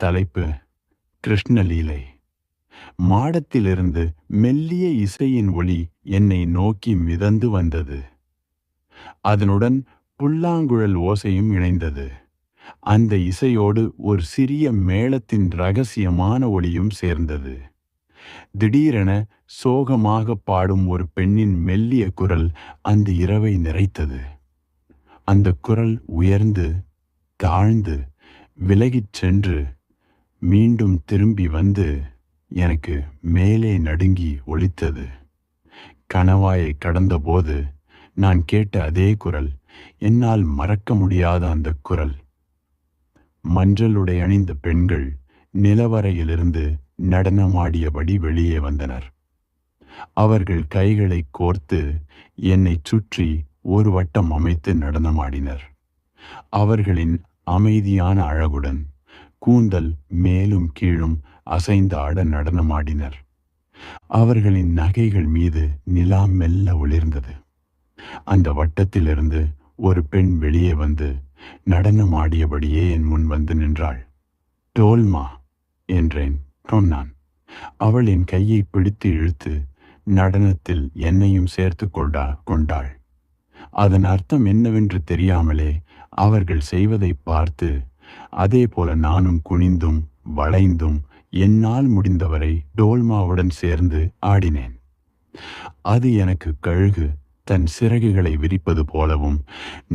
தலைப்பு கிருஷ்ணலீலை. மாடத்திலிருந்து மெல்லிய இசையின் ஒளி என்னை நோக்கி மிதந்து வந்தது. அதனுடன் புல்லாங்குழல் ஓசையும் இணைந்தது. அந்த இசையோடு ஒரு சிறிய மேளத்தின் இரகசியமான ஒளியும் சேர்ந்தது. திடீரென சோகமாக பாடும் ஒரு பெண்ணின் மெல்லிய குரல் அந்த இரவை நிறைத்தது. அந்த குரல் உயர்ந்து தாழ்ந்து விலகிச் சென்று மீண்டும் திரும்பி வந்து எனக்கு மேலே நடுங்கி ஒலித்தது. கணவாயை கடந்தபோது நான் கேட்ட அதே குரல், என்னால் மறக்க முடியாத அந்த குரல். மஞ்சளுடை அணிந்த பெண்கள் நிலவரையிலிருந்து நடனமாடியபடி வெளியே வந்தனர். அவர்கள் கைகளை கோர்த்து என்னை சுற்றி ஒரு வட்டம் அமைத்து நடனமாடினர். அவர்களின் அமைதியான அழகுடன் கூந்தல் மேலும் கீழும் அசைந்தாட நடனமாடினர். அவர்களின் நகைகள் மீது நிலா மெல்ல ஒளிர்ந்தது. அந்த வட்டத்திலிருந்து ஒரு பெண் வெளியே வந்து நடனமாடியபடியே என் முன் வந்து நின்றாள். டோல்மா என்றேன். சொன்னான். அவள் என் கையை பிடித்து இழுத்து நடனத்தில் என்னையும் சேர்த்து கொண்டாள். அதன் அர்த்தம் என்னவென்று தெரியாமலே அவர்கள் செய்வதை பார்த்து அதே போல நானும் குனிந்தும் வளைந்தும் என்னால் முடிந்தவரை டோல்மாவுடன் சேர்ந்து ஆடினேன். அது எனக்கு கழுகு தன் சிறகுகளை விரிப்பது போலவும்,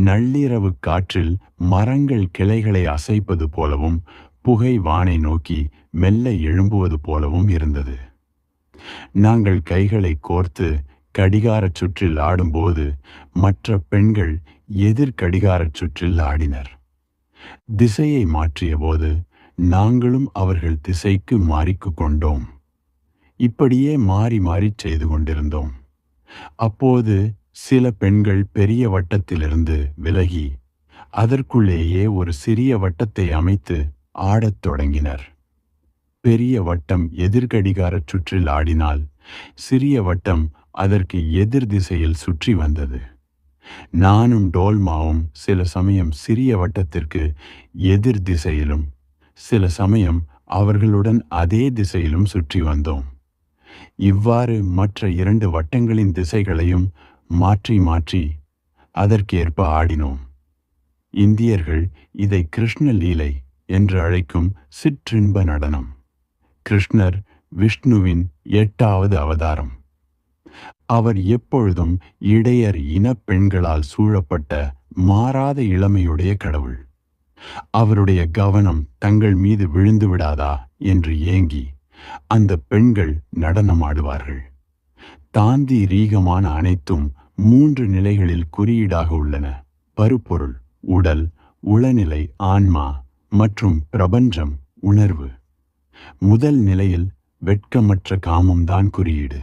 நள்ளிரவு காற்றில் மரங்கள் கிளைகளை அசைப்பது போலவும், புகை வானை நோக்கி மெல்ல எழும்புவது போலவும் இருந்தது. நாங்கள் கைகளை கோர்த்து கடிகாரச் சுற்றில் ஆடும்போது மற்ற பெண்கள் எதிர் கடிகாரச் சுற்றில் ஆடினர். திசையை மாற்றிய போது நாங்களும் அவர்கள் திசைக்கு மாறிக்கு கொண்டோம். இப்படியே மாறி மாறி செய்து கொண்டிருந்தோம். அப்போது சில பெண்கள் பெரிய வட்டத்திலிருந்து விலகி அதற்குள்ளேயே ஒரு சிறிய வட்டத்தை அமைத்து ஆடத் தொடங்கினர். பெரிய வட்டம் எதிர்கடிகாரச் சுற்றில் ஆடினால் சிறிய வட்டம் அதற்கு எதிர் திசையில் சுற்றி வந்தது. நானும் டோல்மாவும் சில சமயம் சிறிய வட்டத்திற்கு எதிர் திசையிலும் சில சமயம் அவர்களுடன் அதே திசையிலும் சுற்றி வந்தோம். இவ்வாறு மற்ற 2 வட்டங்களின் திசைகளையும் மாற்றி மாற்றி அதற்கேற்ப ஆடினோம். இந்தியர்கள் இதை கிருஷ்ணலீலை என்று அழைக்கும் சிற்றின்ப நடனம். கிருஷ்ணர் விஷ்ணுவின் 8வது அவதாரம். அவர் எப்பொழுதும் இடையர் இனப்பெண்களால் சூழப்பட்ட மாறாத இளமையுடைய கடவுள். அவருடைய கவனம் தங்கள் மீது விழுந்து விடாதா என்று ஏங்கி அந்த பெண்கள் நடனமாடுவார்கள். தாந்திரீகமான அனைத்தும் 3 நிலைகளில் குறியீடாக உள்ளன. பருப்பொருள், உடல், உளநிலை, ஆன்மா மற்றும் பிரபஞ்சம், உணர்வு. முதல் நிலையில் வெட்கமற்ற காமம்தான் குறியீடு.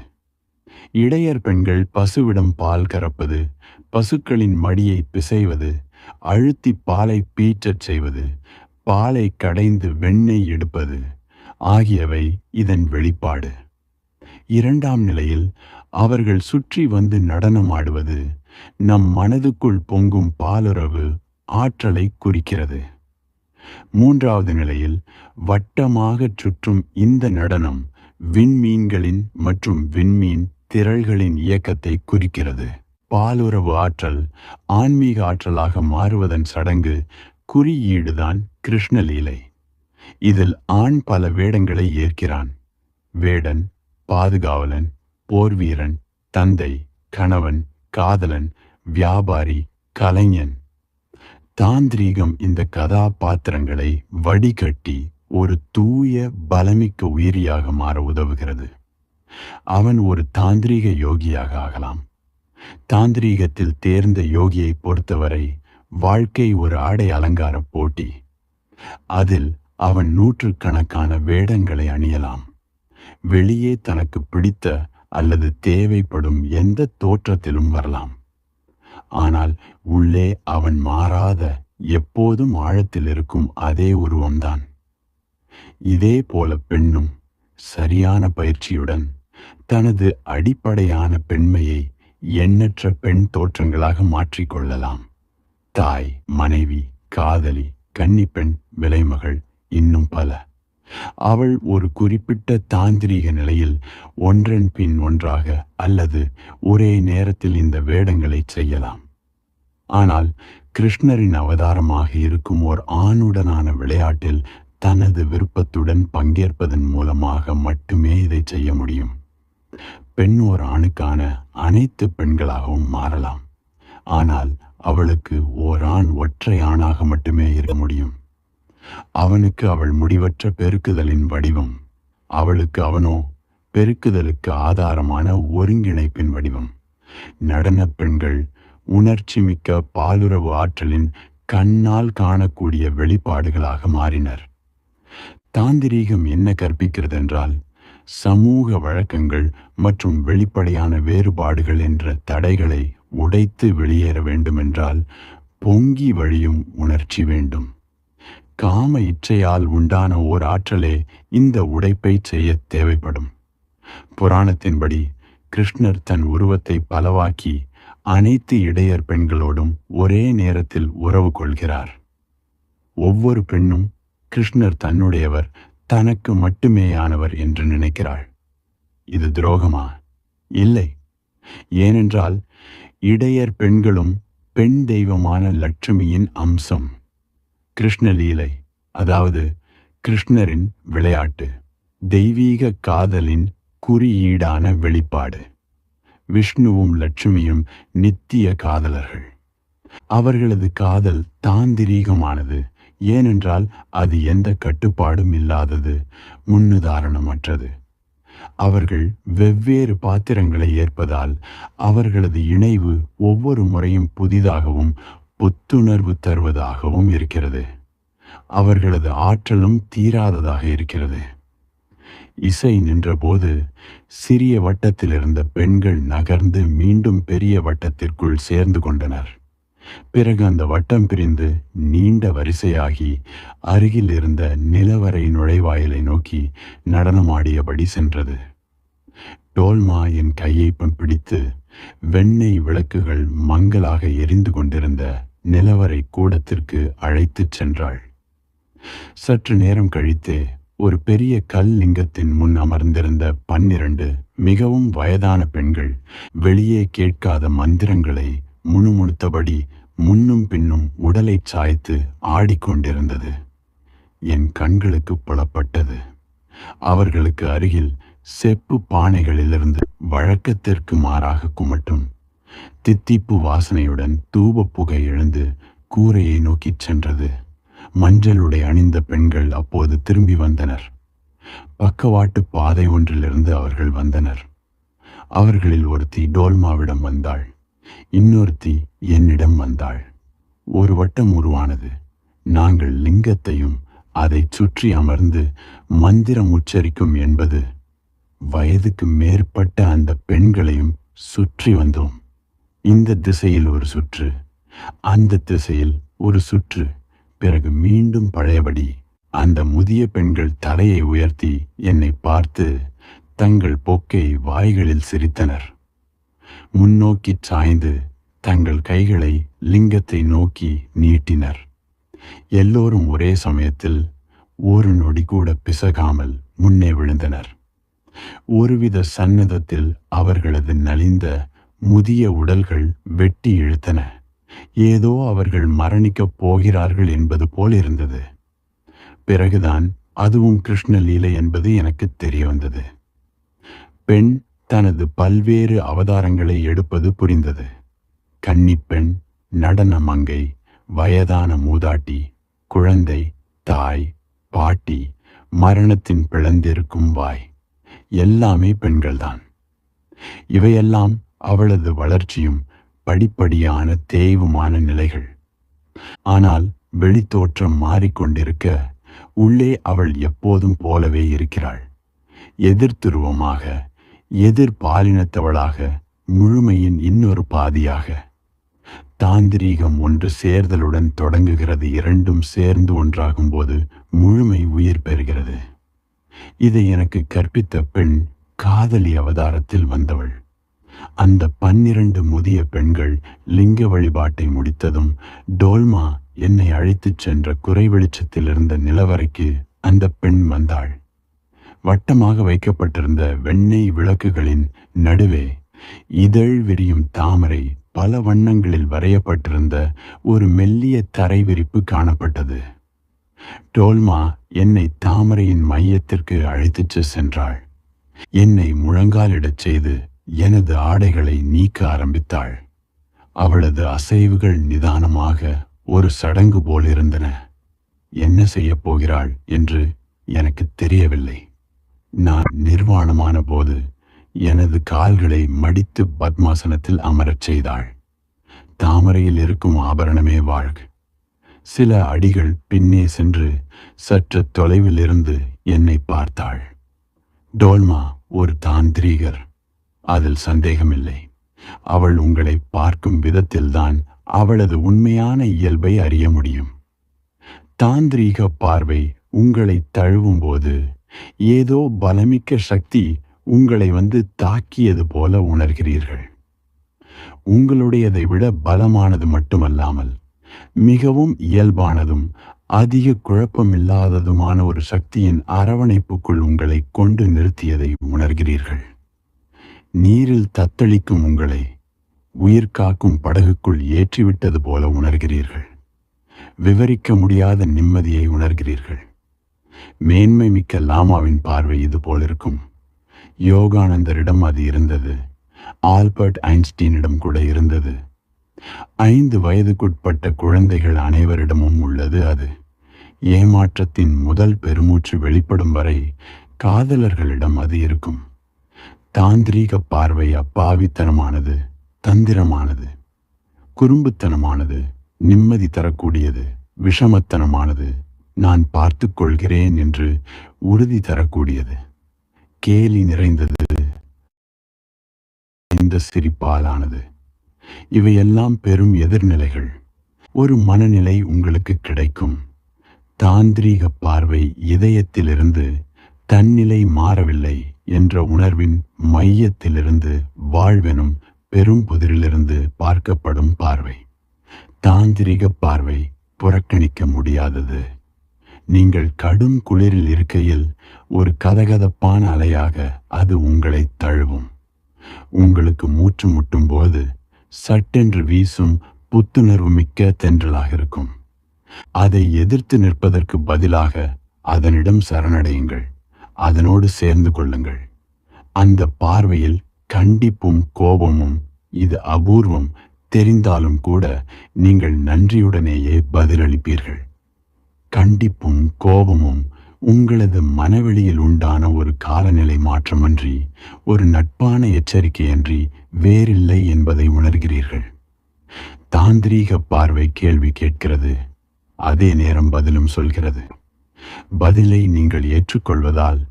இடையர் பெண்கள் பசுவிடம் பால் கறப்பது, பசுக்களின் மடியை பிசைவது, அழுத்தி பாலை பீற்றச் செய்வது, பாலை கடைந்து வெண்ணெய் எடுப்பது ஆகியவை இதன் வெளிப்பாடு. 2ஆம் நிலையில் அவர்கள் சுற்றி வந்து நடனமாடுவது நம் மனதுக்குள் பொங்கும் பாலுறவு, ஆற்றலை குறிக்கிறது. 3வது நிலையில் வட்டமாகச் சுற்றும் இந்த நடனம் விண்மீன்களின் மற்றும் விண்மீன் திரள்களின் இயக்கத்தை குறிக்கிறது. பாலுறவு ஆற்றல் ஆன்மீக ஆற்றலாக மாறுவதன் சடங்கு குறியீடுதான் கிருஷ்ணலீலை. இதில் ஆண் பல வேடங்களை ஏற்கிறான். வேடன், பாதுகாவலன், போர்வீரன், தந்தை, கணவன், காதலன், வியாபாரி, கலைஞன். தாந்திரீகம் இந்த கதாபாத்திரங்களை வடிகட்டி ஒரு தூய பலமிக்க உயிரியாக மாற உதவுகிறது. அவன் ஒரு தாந்திரீக யோகியாக ஆகலாம். தாந்திரீகத்தில் தேர்ந்த யோகியை பொறுத்தவரை வாழ்க்கை ஒரு ஆடை அலங்கார போட்டி. அதில் அவன் 100கணக்கான வேடங்களை அணியலாம். வெளியே தனக்கு பிடித்த அல்லது தேவைப்படும் எந்த தோற்றத்திலும் வரலாம். ஆனால் உள்ளே அவன் மாறாத, எப்போதும் ஆழத்தில் இருக்கும் அதே உருவம்தான். இதே போல பெண்ணும் சரியான பயிற்சியுடன் தனது அடிப்படையான பெண்மையை எண்ணற்ற பெண் தோற்றங்களாக மாற்றிக்கொள்ளலாம். தாய், மனைவி, காதலி, கன்னிப்பெண், விலைமகள், இன்னும் பல. அவள் ஒரு குறிப்பிட்ட தாந்திரீக நிலையில் ஒன்றன் பின் ஒன்றாக அல்லது ஒரே நேரத்தில் இந்த வேடங்களை செய்யலாம். ஆனால் கிருஷ்ணரின் அவதாரமாக இருக்கும் ஓர் ஆணுடனான விளையாட்டில் தனது விருப்பத்துடன் பங்கேற்பதன் மூலமாக மட்டுமே இதை செய்ய முடியும். பெண் ஓர் ஆணுக்கான அனைத்து பெண்களாகவும் மாறலாம். ஆனால் அவளுக்கு ஓர் ஆண் ஒற்றை ஆணாக மட்டுமே இருக்க முடியும். அவனுக்கு அவள் முடிவற்ற பெருக்குதலின் வடிவம், அவளுக்கு அவனோ பெருக்குதலுக்கு ஆதாரமான ஒருங்கிணைப்பின் வடிவம். நடன பெண்கள் உணர்ச்சி மிக்க பாலுறவு ஆற்றலின் கண்ணால் காணக்கூடிய வெளிப்பாடுகளாக மாறினர். தாந்திரீகம் என்ன கற்பிக்கிறது என்றால், சமூக வழக்கங்கள் மற்றும் வெளிப்படையான வேறுபாடுகள் என்ற தடைகளை உடைத்து வெளியேற வேண்டுமென்றால் பொங்கி வழியும் உணர்ச்சி வேண்டும். காம இச்சையால் உண்டான ஓர் ஆற்றலே இந்த உடைப்பை செய்ய தேவைப்படும். புராணத்தின்படி கிருஷ்ணர் தன் உருவத்தை பலவாக்கி அனைத்து இடையர் பெண்களோடும் ஒரே நேரத்தில் உறவு கொள்கிறார். ஒவ்வொரு பெண்ணும் கிருஷ்ணர் தன்னுடையவர், தனக்கு மட்டுமேயானவர் என்று நினைக்கிறாள். இது துரோகமா? இல்லை. ஏனென்றால் இடையர் பெண்களும் பெண் தெய்வமான லட்சுமியின் அம்சம். கிருஷ்ணலீலை, அதாவது கிருஷ்ணரின் விளையாட்டு, தெய்வீக காதலின் குறியீடான வெளிப்பாடு. விஷ்ணுவும் லட்சுமியும் நித்திய காதலர்கள். அவர்களது காதல் தாந்திரீகமானது. ஏனென்றால் அது எந்த கட்டுப்பாடும் இல்லாதது, முன்னுதாரணமற்றது. அவர்கள் வெவ்வேறு பாத்திரங்களை ஏற்பதால் அவர்களது இணைவு ஒவ்வொரு முறையும் புதிதாகவும் புத்துணர்வு தருவதாகவும் இருக்கிறது. அவர்களது ஆற்றலும் தீராததாக இருக்கிறது. இசை நின்றபோது சிறிய வட்டத்தில் இருந்த பெண்கள் நகர்ந்து மீண்டும் பெரிய வட்டத்திற்குள் சேர்ந்து கொண்டனர். பிறகு அந்த வட்டம் பிரிந்து நீண்ட வரிசையாகி அருகில் இருந்த நிலவரை நுழைவாயிலை நோக்கி நடனமாடியபடி சென்றது. டோல்மா என் கையை பிடித்து வெண்ணெய் விளக்குகள் மங்கலாக எரிந்து கொண்டிருந்த நிலவரை கூடத்திற்கு அழைத்துச் சென்றாள். சற்று நேரம் கழித்தே ஒரு பெரிய கல் லிங்கத்தின் முன் அமர்ந்திருந்த 12 மிகவும் வயதான பெண்கள் வெளியே கேட்காத மந்திரங்களை முணுமுணுத்தபடி முன்னும் பின்னும் உடலை சாய்த்து ஆடிக்கொண்டிருந்தது. என் கண்களுக்கு புலப்பட்டது. அவர்களுக்கு அருகில் செப்பு பானைகளிலிருந்து வழக்கத்திற்கு மாறாக குமட்டும் தித்திப்பு வாசனையுடன் தூப புகை எழுந்து கூரையை நோக்கிச் சென்றது. மஞ்சளுடை அணிந்த பெண்கள் அப்போது திரும்பி வந்தனர். பக்கவாட்டு பாதை ஒன்றிலிருந்து அவர்கள் வந்தனர். அவர்களில் ஒருத்தி டோல்மாவிடம் வந்தாள். இன்னொருத்தி என்னிடம் வந்தாள். ஒரு வட்டம் உருவானது. நாங்கள் லிங்கத்தையும் அதை சுற்றி அமர்ந்து மந்திரம் உச்சரிக்கும் என்பது வயதுக்கு மேற்பட்ட அந்த பெண்களையும் சுற்றி வந்தோம். இந்த திசையில் ஒரு சுற்று, அந்த திசையில் ஒரு சுற்று, பிறகு மீண்டும் பழையபடி. அந்த முதிய பெண்கள் தலையை உயர்த்தி என்னை பார்த்து தங்கள் போக்கை வாய்களில் சிரித்தனர். முன்னோக்கி சாய்ந்து தங்கள் கைகளை லிங்கத்தை நோக்கி நீட்டினர். எல்லோரும் ஒரே சமயத்தில் ஒரு நொடி கூட பிசகாமல் முன்னே விழுந்தனர். ஒருவித சன்னதத்தில் அவர்களது நலிந்த முதிய உடல்கள் வெட்டி இழுத்தன. ஏதோ அவர்கள் மரணிக்கப் போகிறார்கள் என்பது போல் இருந்தது. பிறகுதான் அதுவும் கிருஷ்ண லீலை என்பது எனக்கு தெரிய வந்தது. பெண் தனது பல்வேறு அவதாரங்களை எடுப்பது புரிந்தது. கன்னிப்பெண், நடன மங்கை, வயதான மூதாட்டி, குழந்தை, தாய், பாட்டி, மரணத்தின் பிளந்திருக்கும் வாய், எல்லாமே பெண்கள்தான். இவையெல்லாம் அவளது வளர்ச்சியும் படிப்படியான தேய்வுமான நிலைகள். ஆனால் வெளித்தோற்றம் மாறிக்கொண்டிருக்க உள்ளே அவள் எப்போதும் போலவே இருக்கிறாள். எதிர்த்துருவமாக, எதிர்பாலினத்தவளாக, முழுமையின் இன்னொரு பாதியாக. தாந்திரீகம் ஒன்று சேர்தலுடன் தொடங்குகிறது. இரண்டும் சேர்ந்து ஒன்றாகும் போது முழுமை உயிர் பெறுகிறது. இதை எனக்கு கற்பித்த பெண் காதலி அவதாரத்தில் வந்தவள். அந்த 12 முதிய பெண்கள் லிங்க வழிபாட்டை முடித்ததும் டோல்மா என்னை அழைத்துச் சென்ற குறை வெளிச்சத்தில் இருந்த நிலவரைக்கு அந்த பெண் வந்தாள். வட்டமாக வைக்கப்பட்டிருந்த வெண்ணெய் விளக்குகளின் நடுவே இதழ் விரியும் தாமரை பல வண்ணங்களில் வரையப்பட்டிருந்த ஒரு மெல்லிய தரை விரிப்பு காணப்பட்டது. டோல்மா என்னை தாமரையின் மையத்திற்கு அழைத்துச் சென்றாள். என்னை முழங்காலிடச் செய்து எனது ஆடைகளை நீக்க ஆரம்பித்தாள். அவளது அசைவுகள் நிதானமாக ஒரு சடங்கு போல் இருந்தன. என்ன செய்யப் போகிறாள் என்று எனக்கு தெரியவில்லை. நான் நிர்வாணமான போது எனது கால்களை மடித்து பத்மாசனத்தில் அமரச் செய்தாள். தாமரையில் இருக்கும் ஆபரணமே வாழ்க. சில அடிகள் பின்னே சென்று சற்று தொலைவில் இருந்து என்னை பார்த்தாள். டோல்மா ஒரு தாந்திரீகர், அதில் சந்தேகமில்லை. அவள் உங்களை பார்க்கும் விதத்தில்தான் அவளது உண்மையான இயல்பை அறிய முடியும். தாந்திரீக பார்வை உங்களை தழுவும் போது ஏதோ பலமிக்க சக்தி உங்களை வந்து தாக்கியது போல உணர்கிறீர்கள். உங்களுடையதை விட பலமானது மட்டுமல்லாமல் மிகவும் இயல்பானதும் அதிக குழப்பமில்லாததுமான ஒரு சக்தியின் அரவணைப்புக்குள் உங்களை கொண்டு நிறுத்தியதை உணர்கிறீர்கள். நீரில் தத்தளிக்கும் உங்களை உயிர் காக்கும் படகுக்குள் ஏற்றிவிட்டது போல உணர்கிறீர்கள். விவரிக்க முடியாத நிம்மதியை உணர்கிறீர்கள். மேன்மை மிக்க லாமாவின் பார்வை இது போலிருக்கும். யோகானந்தரிடம் அது இருந்தது. ஆல்பர்ட் ஐன்ஸ்டீனிடம் கூட இருந்தது. 5 வயதுக்குட்பட்ட குழந்தைகள் அனைவரிடமும் உள்ளது அது. ஏமாற்றத்தின் முதல் பெருமூச்சு வெளிப்படும் வரை காதலர்களிடம் அது இருக்கும். தாந்திரீக பார்வை அப்பாவித்தனமானது, தந்திரமானது, குறும்புத்தனமானது, நிம்மதி தரக்கூடியது, விஷமத்தனமானது, நான் பார்த்து கொள்கிறேன் என்று உறுதி தரக்கூடியது, கேலி நிறைந்தது, இந்த சிரிப்பாலானது. இவையெல்லாம் பெரும் எதிர்நிலைகள். ஒரு மனநிலை உங்களுக்கு கிடைக்கும். தாந்திரீக பார்வை இதயத்திலிருந்து தன்னிலை மாறவில்லை என்ற உணர்வின் மையத்திலிருந்து வாழ்வெனும் பெரும் புதிரிலிருந்து பார்க்கப்படும் பார்வை. தாந்திரிக பார்வை புறக்கணிக்க முடியாதது. நீங்கள் கடும் குளிரில் இருக்கையில் ஒரு கதகதப்பான அலையாக அது உங்களை தழுவும். உங்களுக்கு மூச்சு முட்டும் போது சட்டென்று வீசும் புத்துணர்வு மிக்க தென்றலாக இருக்கும். அதை எதிர்த்து நிற்பதற்கு பதிலாக அதனிடம் சரணடையுங்கள். அதனோடு சேர்ந்து கொள்ளுங்கள். அந்த பார்வையில் கண்டிப்பும் கோபமும், இது அபூர்வம் தெரிந்தாலும் கூட நீங்கள் நன்றியுடனேயே பதிலளிப்பீர்கள். கண்டிப்பும் கோபமும் உங்களது மனவெளியில் உண்டான ஒரு காலநிலை மாற்றமன்றி, ஒரு நட்பான எச்சரிக்கையன்றி வேறில்லை என்பதை உணர்கிறீர்கள். தாந்திரீக பார்வை கேள்வி கேட்கிறது, அதே நேரம் பதிலும் சொல்கிறது. பதிலை நீங்கள் ஏற்றுக்கொள்வதால்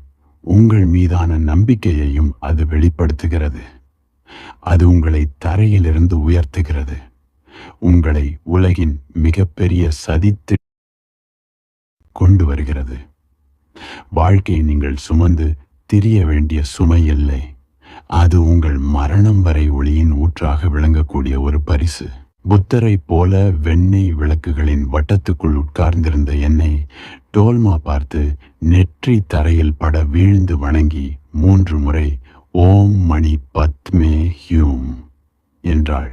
உங்கள் மீதான நம்பிக்கையையும் அது வெளிப்படுத்துகிறது. அது உங்களை தரையிலிருந்து உயர்த்துகிறது. உங்களை உலகின் மிகப்பெரிய சதித்து கொண்டு வருகிறது. வாழ்க்கையை நீங்கள் சுமந்து திரிய வேண்டிய சுமை இல்லை. அது உங்கள் மரணம் வரை ஒளியின் ஊற்றாக விளங்கக்கூடிய ஒரு பரிசு. புத்தரை போல வெண்ணெய் விளக்குகளின் வட்டத்துக்குள் உட்கார்ந்திருந்த என்னை டோல்மா பார்த்து நெற்றி தரையில் பட வீழ்ந்து வணங்கி 3 முறை ஓம் மணி பத்மே ஹியூம் என்றாள்.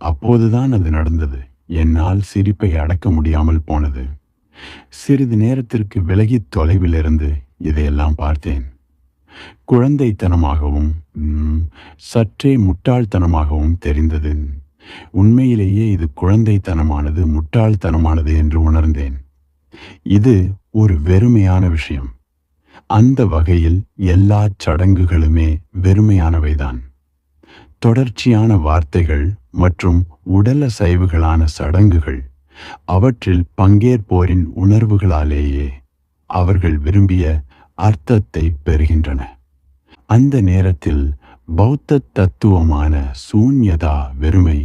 அப்போதுதான் அது நடந்தது. என்னால் சிரிப்பை அடக்க முடியாமல் போனது. சிறிது நேரத்திற்கு விலகி தொலைவிலிருந்து இதையெல்லாம் பார்த்தேன். குழந்தைத்தனமாகவும் சற்றே முட்டாள்தனமாகவும் தெரிந்தது. உண்மையிலேயே இது குழந்தைத்தனமானது, முட்டாள்தனமானது என்று உணர்ந்தேன். இது ஒரு வெறுமையான விஷயம். அந்த வகையில் எல்லா சடங்குகளுமே வெறுமையானவைதான். தொடர்ச்சியான வார்த்தைகள் மற்றும் உடலசைவுகளான சடங்குகள், அவற்றில் பங்கேற்போரின் உணர்வுகளாலேயே அவர்கள் விரும்பிய அர்த்தத்தை பெறுகின்றன. அந்த நேரத்தில் பௌத்த தத்துவமான சூன்யதா, வெறுமை,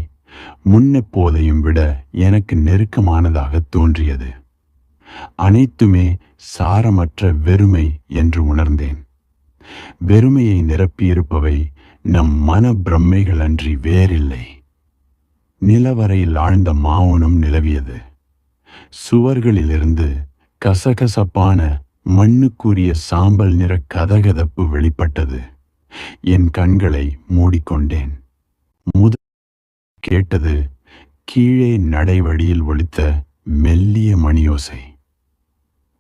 முன்னெப்போதையும் விட எனக்கு நெருக்கமானதாக தோன்றியது. அனைத்துமே சாரமற்ற வெறுமை என்று உணர்ந்தேன். வெறுமையை நிரப்பியிருப்பவை நம் மன பிரம்மைகள் அன்றி வேறில்லை. நிலவரையில் ஆழ்ந்த மௌனம் நிலவியது. சுவர்களிலிருந்து கசகசப்பான மண்ணுக்குரிய சாம்பல் நிற கதகதப்பு வெளிப்பட்டது. என் கண்களை மூடிக்கொண்டேன். முதல் கேட்டது கீழே நடைவழியில் ஒலித்த மெல்லிய மணியோசை.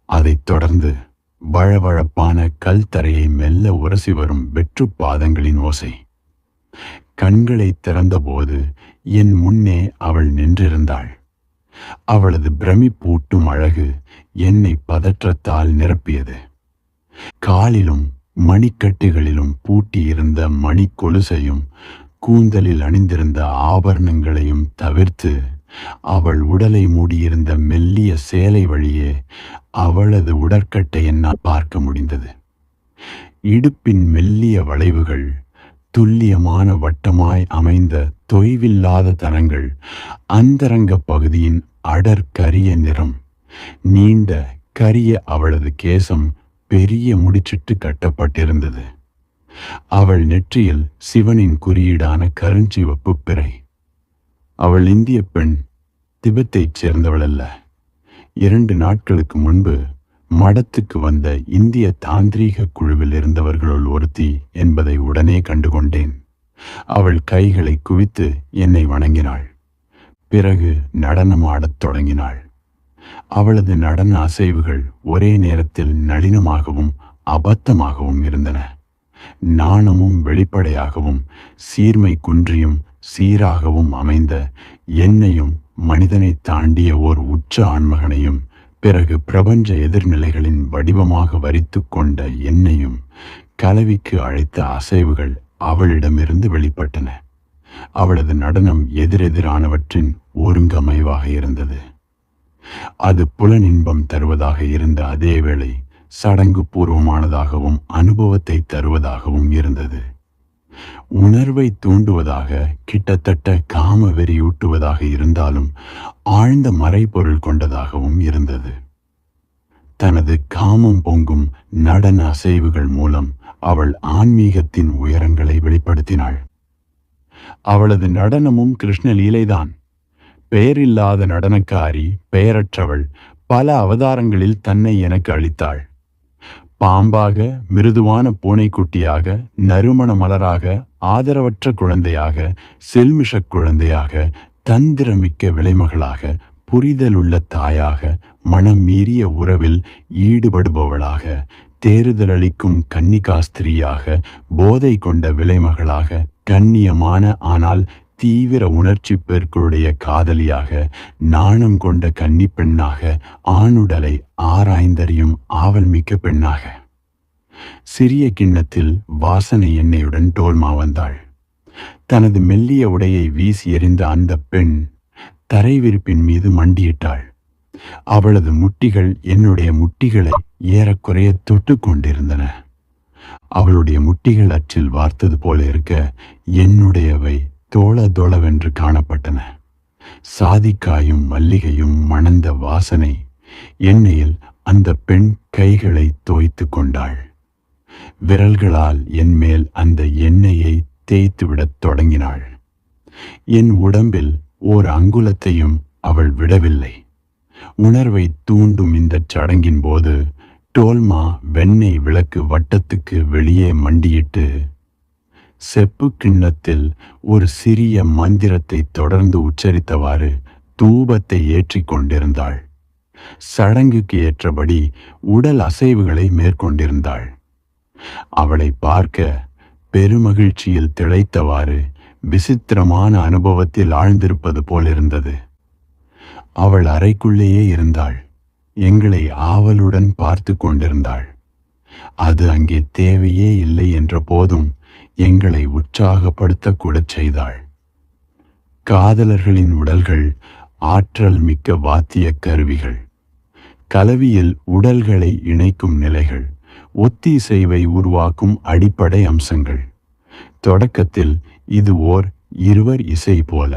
அதைத் தொடர்ந்து வழவழப்பான கல் தரையை மெல்ல உரசி வரும் வெற்று பாதங்களின் ஓசை. கண்களை திறந்தபோது என் முன்னே அவள் நின்றிருந்தாள். அவளது பிரமிப்பூட்டும் அழகு என்னை பதற்றத்தால் நிரப்பியது. காலிலும் மணிக்கட்டுகளிலும் பூட்டியிருந்த மணி கொலுசையும் கூந்தலில் அணிந்திருந்த ஆபரணங்களையும் தவிர்த்து அவள் உடலை மூடியிருந்த மெல்லிய சேலை வழியே அவளது உடற்கட்டை என்னால் பார்க்க முடிந்தது. இடுப்பின் மெல்லிய வளைவுகள், துல்லியமான வட்டமாய் அமைந்த தொய்வில்லாத தரங்கள், அந்தரங்க பகுதியின் அடர் கரிய நிறம், நீண்ட கரிய அவளது கேசம் பெரிய முடிச்சிட்டு கட்டப்பட்டிருந்தது. அவள் நெற்றியில் சிவனின் குறியீடான கருஞ்சிவப்பு பிறை. அவள் இந்திய பெண், திபெத்தைச் சேர்ந்தவள் அல்ல. 2 நாட்களுக்கு முன்பு மடத்துக்கு வந்த இந்திய தாந்திரீக குழுவில் இருந்தவர்களுள் ஒருத்தி என்பதை உடனே கண்டுகொண்டேன். அவள் கைகளை குவித்து என்னை வணங்கினாள். பிறகு நடனமாடத் தொடங்கினாள். அவளது நடன அசைவுகள் ஒரே நேரத்தில் நளினமாகவும் அபத்தமாகவும் இருந்தன. நாணமும் வெளிப்படையாகவும் சீர்மை குன்றியும் சீராகவும் அமைந்த என்னையும் மனிதனை தாண்டிய ஓர் உச்ச ஆண்மகனையும், பிறகு பிரபஞ்ச எதிர்நிலைகளின் வடிவமாக வரித்து கொண்ட என்னையும் கலவிக்கு அழைத்த அசைவுகள் அவளிடமிருந்து வெளிப்பட்டன. அவளது நடனம் எதிரெதிரானவற்றின் ஒருங்கமைவாக இருந்தது. அது புலனின்பம் தருவதாக இருந்த அதேவேளை சடங்கு பூர்வமானதாகவும் அனுபவத்தை தருவதாகவும் இருந்தது. உணர்வை தூண்டுவதாக, கிட்டத்தட்ட காம வெறியூட்டுவதாக இருந்தாலும் ஆழ்ந்த மறைபொருள் கொண்டதாகவும் இருந்தது. தனது காமம் பொங்கும் நடன அசைவுகள் மூலம் அவள் ஆன்மீகத்தின் உயரங்களை வெளிப்படுத்தினாள். அவளது நடனமும் கிருஷ்ண லீலைதான். பெயரில்லாத நடனக்காரி, பெயரற்றவள், பல அவதாரங்களில் தன்னை எனக்கு அளித்தாள். பாம்பாக, மிருதுவான பூனைக்குட்டியாக, நறுமண மலராக, ஆதரவற்ற குழந்தையாக, செல்மிஷக் குழந்தையாக, தந்திரமிக்க விலைமகளாக, புரிதலுள்ள தாயாக, மனம் மீறிய உறவில் ஈடுபடுபவளாக, தேறுதலளிக்கும் கன்னிகாஸ்திரியாக, போதை கொண்ட விலைமகளாக, கண்ணியமான ஆனால் தீவிர உணர்ச்சி பெருக்களுடைய காதலியாக, நாணம் கொண்ட கன்னி பெண்ணாக, ஆணுடலை ஆராய்ந்தறியும் ஆவல் மிக்க பெண்ணாக. சிறிய கிண்ணத்தில் வாசனை எண்ணெயுடன் டோல்மா வந்தாள். தனது மெல்லிய உடையை வீசி எறிந்த அந்த பெண் தரை விரிப்பின் மீது மண்டியிட்டாள். அவளது முட்டிகள் என்னுடைய முட்டிகளை ஏறக்குறைய தொட்டு கொண்டிருந்தன. அவளுடைய முட்டிகள் அச்சில் வார்த்தது போல இருக்க என்னுடையவை தோள தோளவென்று காணப்பட்டன. சாதிக்காயும் மல்லிகையும் மணந்த வாசனை எண்ணெயில் அந்த பெண் கைகளை தோய்த்து கொண்டாள். விரல்களால் என் மேல் அந்த எண்ணெயை தேய்த்துவிடத் தொடங்கினாள். என் உடம்பில் ஓர் அங்குலத்தையும் அவள் விடவில்லை. உணர்வை தூண்டும் இந்த சடங்கின் போது டோல்மா வெண்ணெய் விளக்கு வட்டத்துக்கு வெளியே மண்டியிட்டு செப்பு கிண்ணத்தில் ஒரு சிறிய மந்திரத்தை தொடர்ந்து உச்சரித்தவாறு தூபத்தை ஏற்றி கொண்டிருந்தாள். சடங்குக்கு ஏற்றபடி உடல் அசைவுகளை மேற்கொண்டிருந்தாள். அவளை பார்க்க பெருமகிழ்ச்சியில் திளைத்தவாறு விசித்திரமான அனுபவத்தில் ஆழ்ந்திருப்பது போலிருந்தது. அவள் அறைக்குள்ளேயே இருந்தாள். எங்களை ஆவலுடன் பார்த்து கொண்டிருந்தாள். அது அங்கே தேவையே இல்லை என்ற போதும் எங்களை உற்சாகப்படுத்தக்கூட செய்தாள். காதலர்களின் உடல்கள் ஆற்றல் மிக்க வாத்திய கருவிகள், கலவியில் உடல்களை இணைக்கும் நிலைகள், ஒத்திசைவை உருவாக்கும் அடிப்படை அம்சங்கள். தொடக்கத்தில் இது ஓர் இருவர் இசை போல.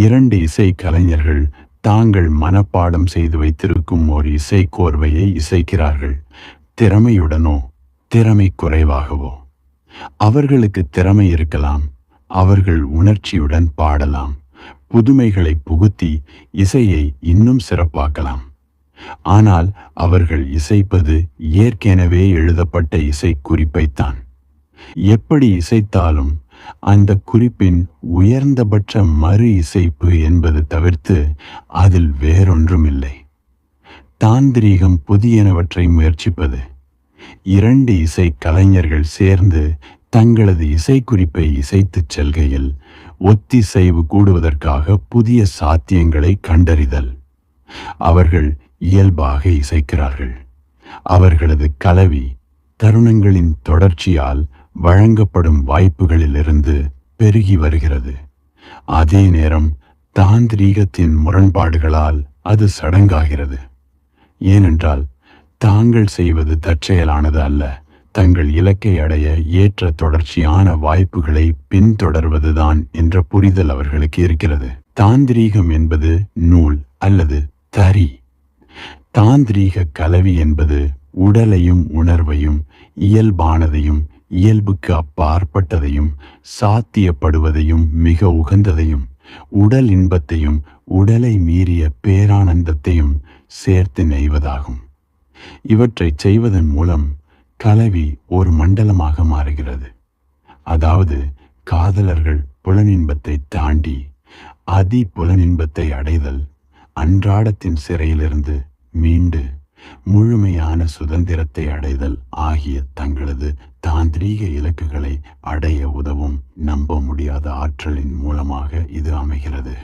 2 இசை கலைஞர்கள் தாங்கள் மனப்பாடம் செய்து வைத்திருக்கும் ஒரு இசை கோர்வையை இசைக்கிறார்கள். திறமையுடனோ திறமை குறைவாகவோ. அவர்களுக்கு திறமை இருக்கலாம். அவர்கள் உணர்ச்சியுடன் பாடலாம். புதுமைகளை புகுத்தி இசையை இன்னும் சிறப்பாக்கலாம். ஆனால் அவர்கள் இசைப்பது ஏற்கனவே எழுதப்பட்ட இசை குறிப்பைத்தான். எப்படி இசைத்தாலும் அந்த குறிப்பின் உயர்ந்தபட்ச மறு இசைப்பு என்பது தவிர்த்து அதில் வேறொன்றுமில்லை. தாந்திரீகம் புதியனவற்றை முயற்சிப்பது. 2 இசை கலைஞர்கள் சேர்ந்து தங்களது இசைக்குறிப்பை இசைத்துச் செல்கையில் ஒத்திசைவு கூடுவதற்காக புதிய சாத்தியங்களை கண்டறிதல். அவர்கள் இயல்பாக இசைக்கிறார்கள். அவர்களது கலவி தருணங்களின் தொடர்ச்சியால் வழங்கப்படும் வாய்ப்புகளிலிருந்து பெருகி வருகிறது. அதே நேரம் தாந்திரீகத்தின் முரண்பாடுகளால் அது சடங்காகிறது. ஏனென்றால் தாங்கள் செய்வது தற்செயலானது அல்ல. தங்கள் இலக்கை அடைய ஏற்ற தொடர்ச்சியான வாய்ப்புகளை பின்தொடர்வதுதான் என்ற புரிதல் அவர்களுக்கு இருக்கிறது. தாந்திரீகம் என்பது நூல் அல்லது தறி. தாந்திரீக கலவி என்பது உடலையும் உணர்வையும் இயல்பானதையும் இயல்புக்கு அப்பாற்பட்டதையும் சாத்தியப்படுவதையும் மிக உகந்ததையும் உடல் இன்பத்தையும் உடலை மீறிய பேரானந்தத்தையும் சேர்த்து நெய்வதாகும். இவற்றை செய்வதன் மூலம் கலவி ஒரு மண்டலமாக மாறுகிறது. அதாவது காதலர்கள் புலனின்பத்தை தாண்டி அதி புலனின்பத்தை அடைதல், அன்றாடத்தின் சிறையிலிருந்து மீண்டு முழுமையான சுதந்திரத்தை அடைதல் ஆகிய தங்களது தாந்திரீக இலக்குகளை அடைய உதவும் நம்ப முடியாத ஆற்றலின் மூலமாக இது அமைகிறது.